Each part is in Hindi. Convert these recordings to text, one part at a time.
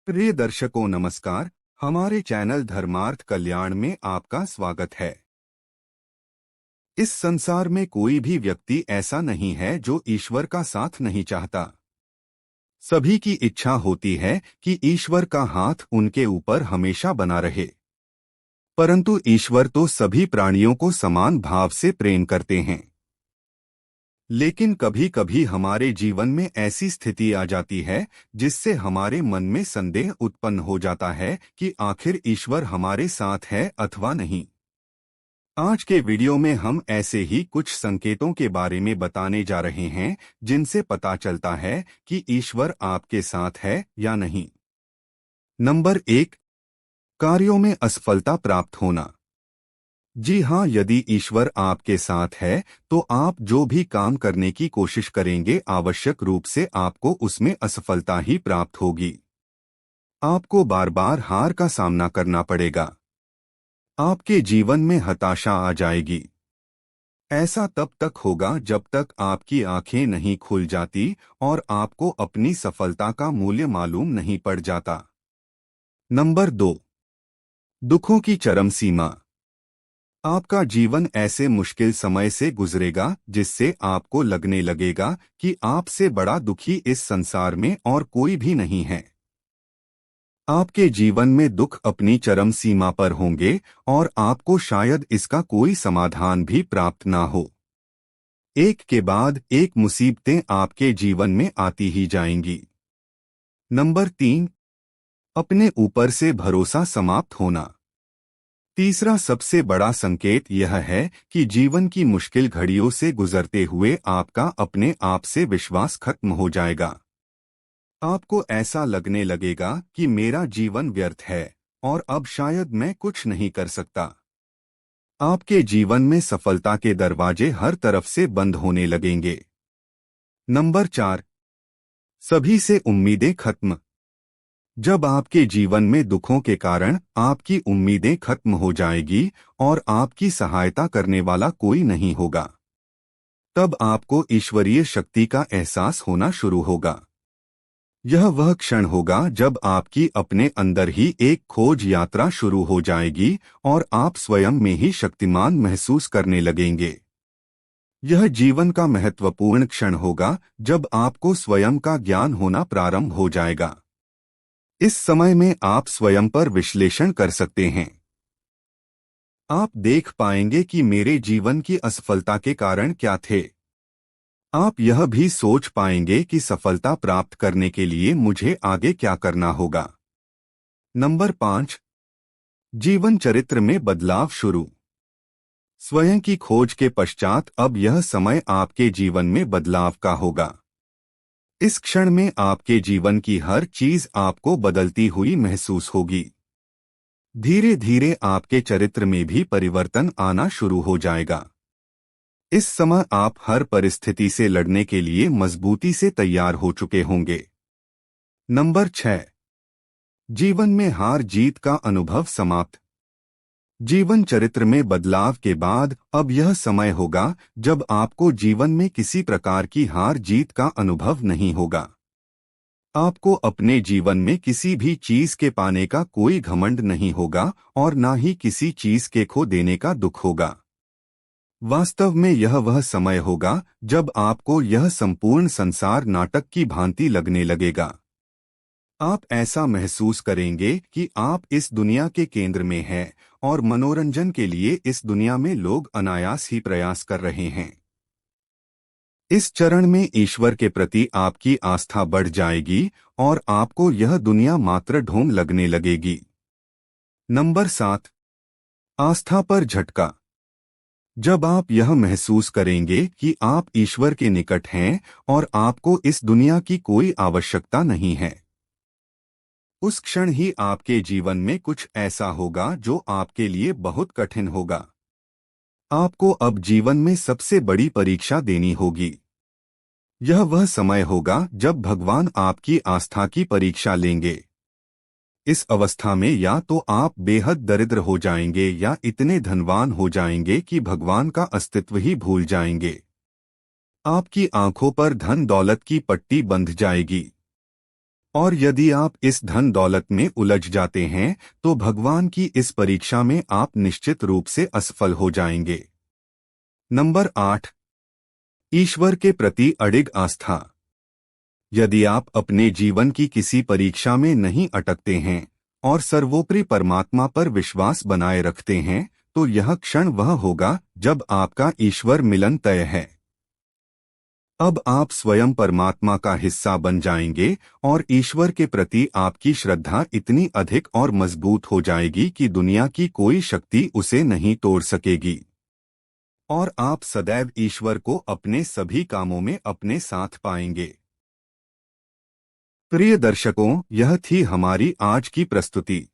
प्रिय दर्शकों नमस्कार। हमारे चैनल धर्मार्थ कल्याण में आपका स्वागत है। इस संसार में कोई भी व्यक्ति ऐसा नहीं है जो ईश्वर का साथ नहीं चाहता। सभी की इच्छा होती है कि ईश्वर का हाथ उनके ऊपर हमेशा बना रहे, परंतु ईश्वर तो सभी प्राणियों को समान भाव से प्रेम करते हैं। लेकिन कभी कभी हमारे जीवन में ऐसी स्थिति आ जाती है जिससे हमारे मन में संदेह उत्पन्न हो जाता है कि आखिर ईश्वर हमारे साथ है अथवा नहीं। आज के वीडियो में हम ऐसे ही कुछ संकेतों के बारे में बताने जा रहे हैं जिनसे पता चलता है कि ईश्वर आपके साथ है या नहीं। नंबर 1, कार्यों में असफलता प्राप्त होना। जी हाँ, यदि ईश्वर आपके साथ है तो आप जो भी काम करने की कोशिश करेंगे आवश्यक रूप से आपको उसमें असफलता ही प्राप्त होगी। आपको बार बार हार का सामना करना पड़ेगा। आपके जीवन में हताशा आ जाएगी। ऐसा तब तक होगा जब तक आपकी आंखें नहीं खुल जाती और आपको अपनी सफलता का मूल्य मालूम नहीं पड़ जाता। नंबर 2, दुखों की चरम सीमा। आपका जीवन ऐसे मुश्किल समय से गुजरेगा जिससे आपको लगने लगेगा कि आपसे बड़ा दुखी इस संसार में और कोई भी नहीं है। आपके जीवन में दुख अपनी चरम सीमा पर होंगे और आपको शायद इसका कोई समाधान भी प्राप्त ना हो। एक के बाद एक मुसीबतें आपके जीवन में आती ही जाएंगी। नंबर 3, अपने ऊपर से भरोसा समाप्त होना। तीसरा सबसे बड़ा संकेत यह है कि जीवन की मुश्किल घड़ियों से गुजरते हुए आपका अपने आप से विश्वास खत्म हो जाएगा। आपको ऐसा लगने लगेगा कि मेरा जीवन व्यर्थ है और अब शायद मैं कुछ नहीं कर सकता। आपके जीवन में सफलता के दरवाजे हर तरफ से बंद होने लगेंगे। नंबर 4, सभी से उम्मीदें खत्म। जब आपके जीवन में दुखों के कारण आपकी उम्मीदें खत्म हो जाएगी और आपकी सहायता करने वाला कोई नहीं होगा, तब आपको ईश्वरीय शक्ति का एहसास होना शुरू होगा। यह वह क्षण होगा जब आपकी अपने अंदर ही एक खोज यात्रा शुरू हो जाएगी और आप स्वयं में ही शक्तिमान महसूस करने लगेंगे। यह जीवन का महत्वपूर्ण क्षण होगा जब आपको स्वयं का ज्ञान होना प्रारंभ हो जाएगा। इस समय में आप स्वयं पर विश्लेषण कर सकते हैं। आप देख पाएंगे कि मेरे जीवन की असफलता के कारण क्या थे। आप यह भी सोच पाएंगे कि सफलता प्राप्त करने के लिए मुझे आगे क्या करना होगा। नंबर 5, जीवन चरित्र में बदलाव शुरू। स्वयं की खोज के पश्चात अब यह समय आपके जीवन में बदलाव का होगा। इस क्षण में आपके जीवन की हर चीज आपको बदलती हुई महसूस होगी। धीरे धीरे आपके चरित्र में भी परिवर्तन आना शुरू हो जाएगा। इस समय आप हर परिस्थिति से लड़ने के लिए मजबूती से तैयार हो चुके होंगे। नंबर 6, जीवन में हार जीत का अनुभव समाप्त। जीवन चरित्र में बदलाव के बाद अब यह समय होगा जब आपको जीवन में किसी प्रकार की हार जीत का अनुभव नहीं होगा। आपको अपने जीवन में किसी भी चीज के पाने का कोई घमंड नहीं होगा और ना ही किसी चीज के खो देने का दुख होगा। वास्तव में यह वह समय होगा जब आपको यह संपूर्ण संसार नाटक की भांति लगने लगेगा। आप ऐसा महसूस करेंगे कि आप इस दुनिया के केंद्र में हैं और मनोरंजन के लिए इस दुनिया में लोग अनायास ही प्रयास कर रहे हैं। इस चरण में ईश्वर के प्रति आपकी आस्था बढ़ जाएगी और आपको यह दुनिया मात्र ढोंग लगने लगेगी। नंबर 7, आस्था पर झटका। जब आप यह महसूस करेंगे कि आप ईश्वर के निकट हैं और आपको इस दुनिया की कोई आवश्यकता नहीं है, उस क्षण ही आपके जीवन में कुछ ऐसा होगा जो आपके लिए बहुत कठिन होगा। आपको अब जीवन में सबसे बड़ी परीक्षा देनी होगी। यह वह समय होगा जब भगवान आपकी आस्था की परीक्षा लेंगे। इस अवस्था में या तो आप बेहद दरिद्र हो जाएंगे या इतने धनवान हो जाएंगे कि भगवान का अस्तित्व ही भूल जाएंगे। आपकी आंखों पर धन दौलत की पट्टी बंध जाएगी और यदि आप इस धन दौलत में उलझ जाते हैं तो भगवान की इस परीक्षा में आप निश्चित रूप से असफल हो जाएंगे। नंबर 8, ईश्वर के प्रति अडिग आस्था। यदि आप अपने जीवन की किसी परीक्षा में नहीं अटकते हैं और सर्वोपरि परमात्मा पर विश्वास बनाए रखते हैं, तो यह क्षण वह होगा जब आपका ईश्वर मिलन तय है। अब आप स्वयं परमात्मा का हिस्सा बन जाएंगे और ईश्वर के प्रति आपकी श्रद्धा इतनी अधिक और मजबूत हो जाएगी कि दुनिया की कोई शक्ति उसे नहीं तोड़ सकेगी। और आप सदैव ईश्वर को अपने सभी कामों में अपने साथ पाएंगे। प्रिय दर्शकों, यह थी हमारी आज की प्रस्तुति।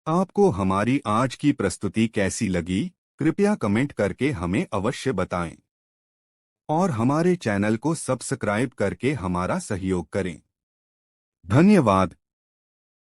आपको हमारी आज की प्रस्तुति कैसी लगी? कृपया कमेंट करके हमें अवश्य बताएं और हमारे चैनल को सब्सक्राइब करके हमारा सहयोग करें। धन्यवाद।